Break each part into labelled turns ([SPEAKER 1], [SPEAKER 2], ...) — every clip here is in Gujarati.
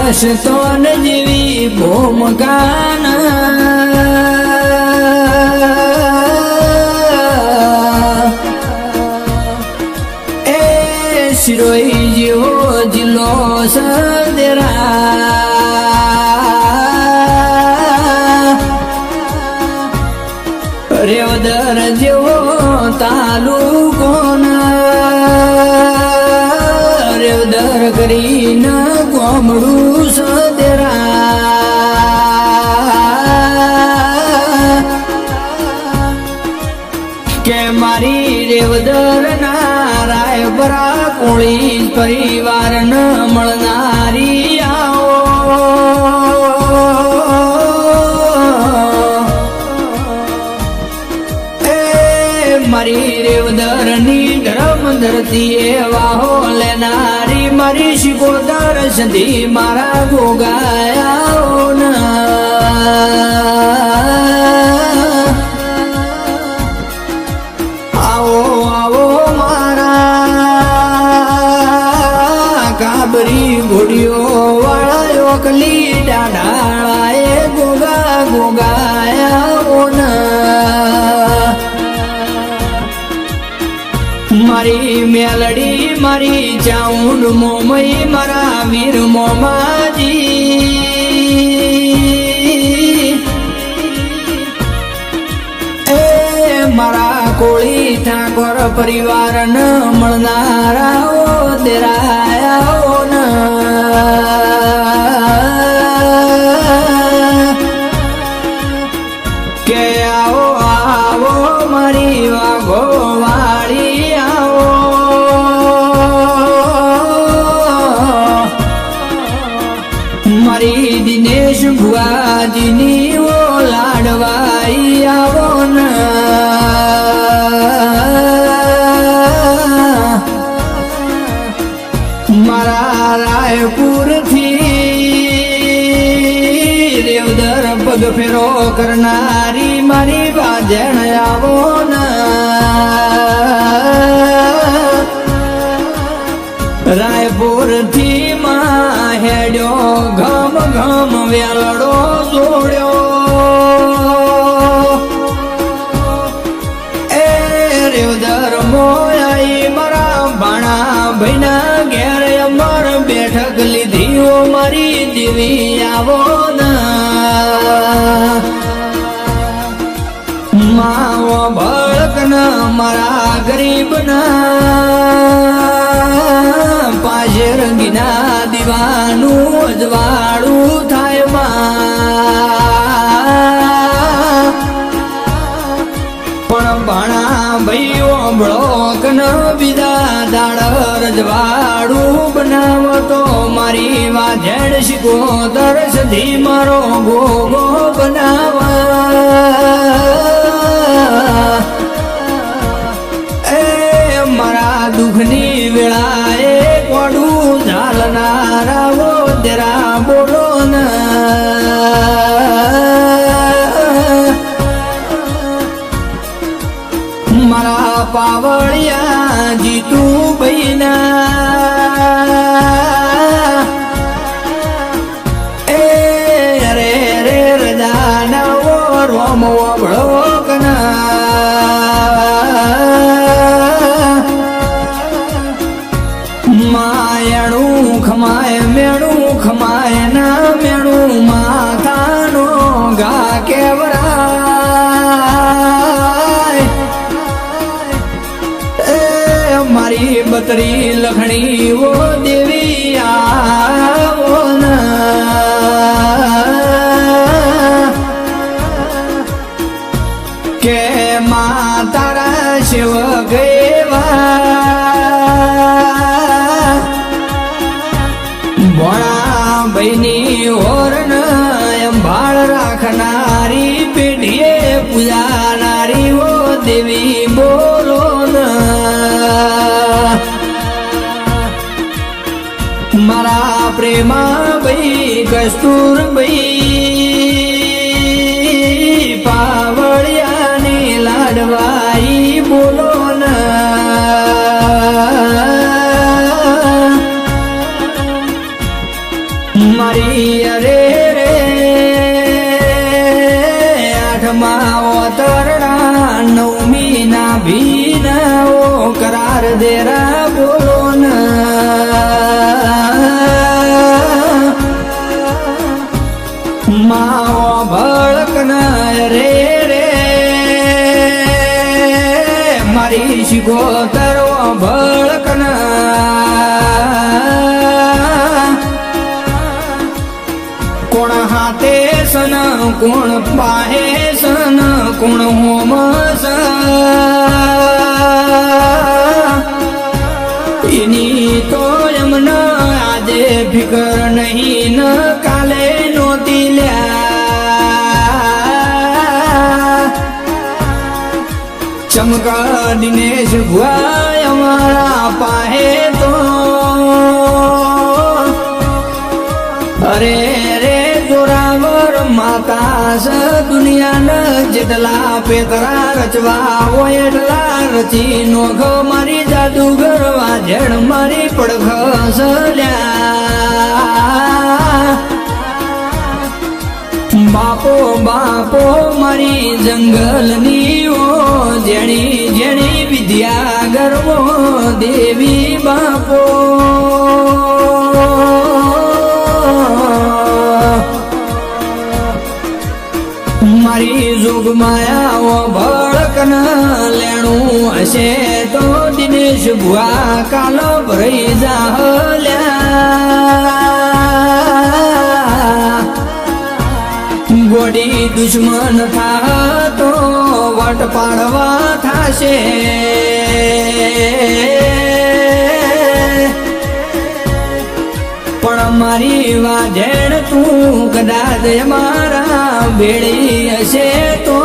[SPEAKER 1] સ્તોન જેવી ભૂમકાન એ શિરોઈ જેવો જિલ્લો સદેરા રેવદર જેવો તાલુકો રેવદર કરીને ગોમડું સદેરા કે મારી રેવદર ના રાયબરા કોળી પરિવાર ન મળનારી આવો મારી રેવદર ની ધર્મ ધરતી એવા લેનારી મારી શિકોદર સધી મારા ગોગાયા આવો આવો મારા કાબરી ઘોડીઓ વાળા ઓકલી ડાઢાળા એ ગોગા ગોગાયા મારી મેલડી મારી ચાઉંડ મોમઈ મારા વીર મોમાજી એ મારા કોળી ઠાકોર પરિવાર ન મળનારા દેરાયા ન કે આવો આવો મારી વાઘો મારી દિનેશ ભુવાજીની ઓ લાડવાઈ આવો ન મારા રાયપુર થી રેવદર પગ ફેરો કરનારી મારી બાજણ આવો ન રાયપુર થી માં હેડ્યો ઘમ ઘમ વેલડો જોડ્યો એ રેવદર મોયાઈ મારા ભાણા ભાઈના ઘેર અમર બેઠક લીધી ઓ મારી દેવી આવો ના માવો ભળકના મારા ગરીબના પાજે રંગીના દીવાનું અજવાળું થાય પણ ભણા ભાઈઓ બ્લોકન બીજા દાડ રજવાડું બનાવતો મારી વાજેડ શિકોદર સધી મારો ગોગો બનાવા એ મારા દુઃખની વેળાએ કોડું ઝાલનારા દેરા બોલો મારા પાવળિયા જીતું બૈના એ રે રે રજાના રોમ વળોકના માયણું ખમાય મેણું ખમાય ના મેણું માથાનો ગા કેવરાય એ મારી બતરી લખણી ઓ દેવી આવો કે મા તારા સેવક ભોળા ભાઈની ઓરણ અંભાળ રાખનારી પેઢીએ પૂજાનારી ઓ દેવી બોલો મારા પ્રેમા ભાઈ કસ્તુર ભાઈ પાવળિયાની લાડવાઈ બોલો મારી દેરા બોલો માવો ભળકના રે રે મારી શિકોતર ભળકના કોણ હાથે સન કોણ પાહે સન કોણ હોમ એની તો એમના આજે ફિકર નહીં ન કાલે નોતી લ્યા ચમકા દિનેશ ભુઆ અમારા પાહે તો અરે રે જોરાવર માતા સ દુનિયાના જેટલા પેતરા રચવા હોય એટલા રચી નોખ મારી જાદુગર વાજણ મારી પડઘ સલ્યા બાપો બાપો મારી જંગલની ઓ જેણી જેણી વિદ્યા ગરવો દેવી બાપો મારી જોગમાયા ભળકન લેણું હશે તો દિનેશ ભુઆ કાલ ભરાઈ જાહલ્યા ગોડી દુશ્મન થા તો વટ પાડવા થાશે પણ મારી વાજેણ તું કદાચ મારા ભેળી હશે તો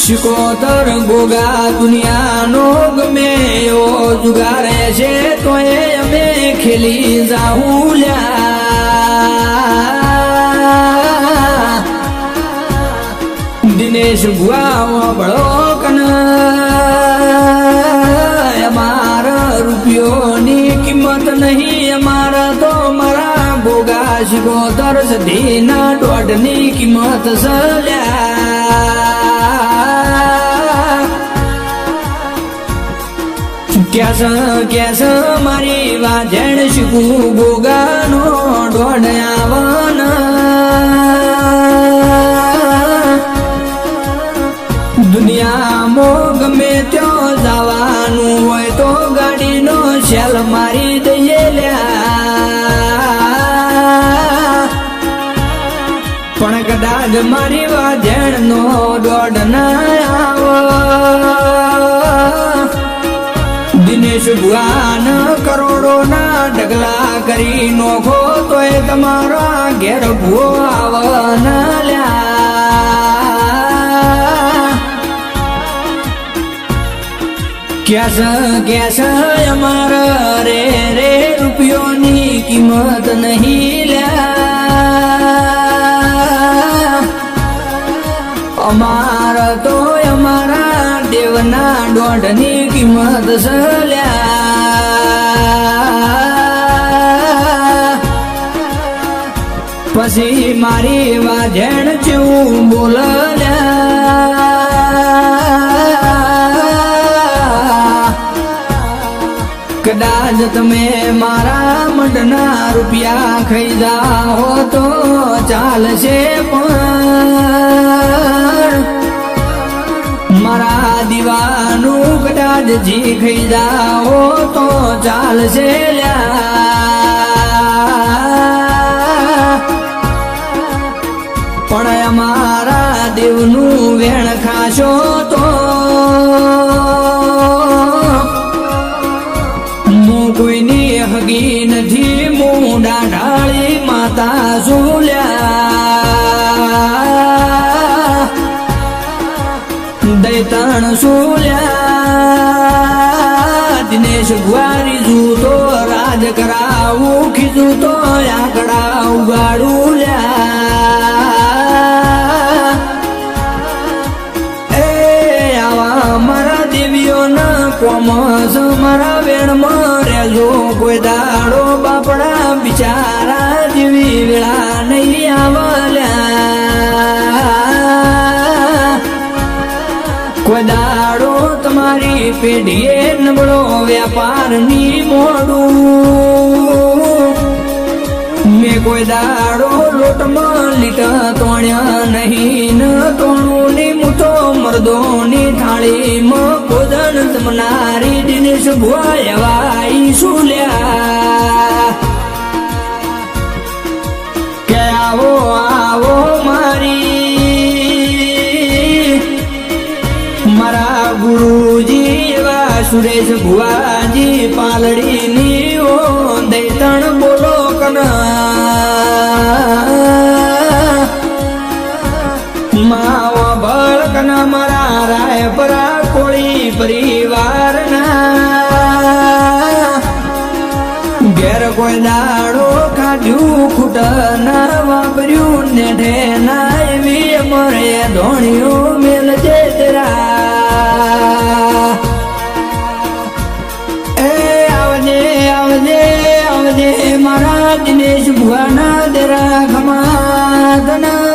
[SPEAKER 1] શિકોતર ગોગા દુનિયાનો ગમે એવો જુગારે છે તો એ અમે ખેલી જાઉં લ્યા દિનેશ ભુઆ બળો અમારા રૂપિયોની કિંમત નહીં અમારા તો મારા ગોગા શિકોતર સધીના દોઢની કિંમત સલ્યા કેસ કેસ મારી વાજણ શીખું ગોગાનો દોઢ આવના દુનિયામાં ગમે ત્યાં જવાનું હોય તો ગાડીનો શેલ મારી દઈએ લ્યા પણ કદાચ મારી વાજણનો દોઢ ના આવ દિનેશ ભુઆન કરોડોના ઢગલા કરી નોખો તોય તમારા ઘેર ભૂ આવ ના લ્યા કેસ કેસ અમારા રે રે રૂપિયોની કિંમત નહીં લ્યા અમારા તો અમારા દેવના દોઢની કિંમત સલ્યા પછી મારી વાજણ જેવું બોલ્યા કદાચ તમે મારા મંડના રૂપિયા ખાઈ જાઓ તો ચાલશે પણ મારા દીવાનું કદાચ જી ખાઈ જાઓ તો ચાલશે લ્યા પણ અમારા દેવનું વેણ ખાશો તો કોઈની હગી નથી મુંડા ઢાળી માતા સુલ્યા દૈતણ સુલ્યા દિનેશ ગુવારી જૂતો રાજ કરાવું ખીજું તો આંકડા ઉગાડું લ્યા એ આવા મારા દેવીઓના કોમસ મારા વેણમાં રેજો કોઈ દાડો બાપડા બિચારા જેવી વેળા નહીં આવલ્યા કોઈ પેઢીએ નબળો વ્યાપારની મોડું મેં કોઈ દાડો લોટમાં લીટા તોણ્યા નહીં ન તોણું ની મૂઠો મર્દોની થાળીમાં ભોજન જમનારી દિનેશ ભુવા એવા ઈસુ લ્યા કે આવો આવો મારા ગુરુજી એવા સુરેશ ભુવાજી પાલડીની ઓ દૈતણ બોલો માવા ભળકના મારા રાયપરા કોળી પરિવારના ઘેર કોઈ દાડો કાઢ્યું ખૂટ ના વાપર્યું ને ઢેના એવી મરે ધોણીઓ મેલ જેતરા એ આવજે આવજે આવજે મારા દિનેશ ભુવાના દેરા ખમાતના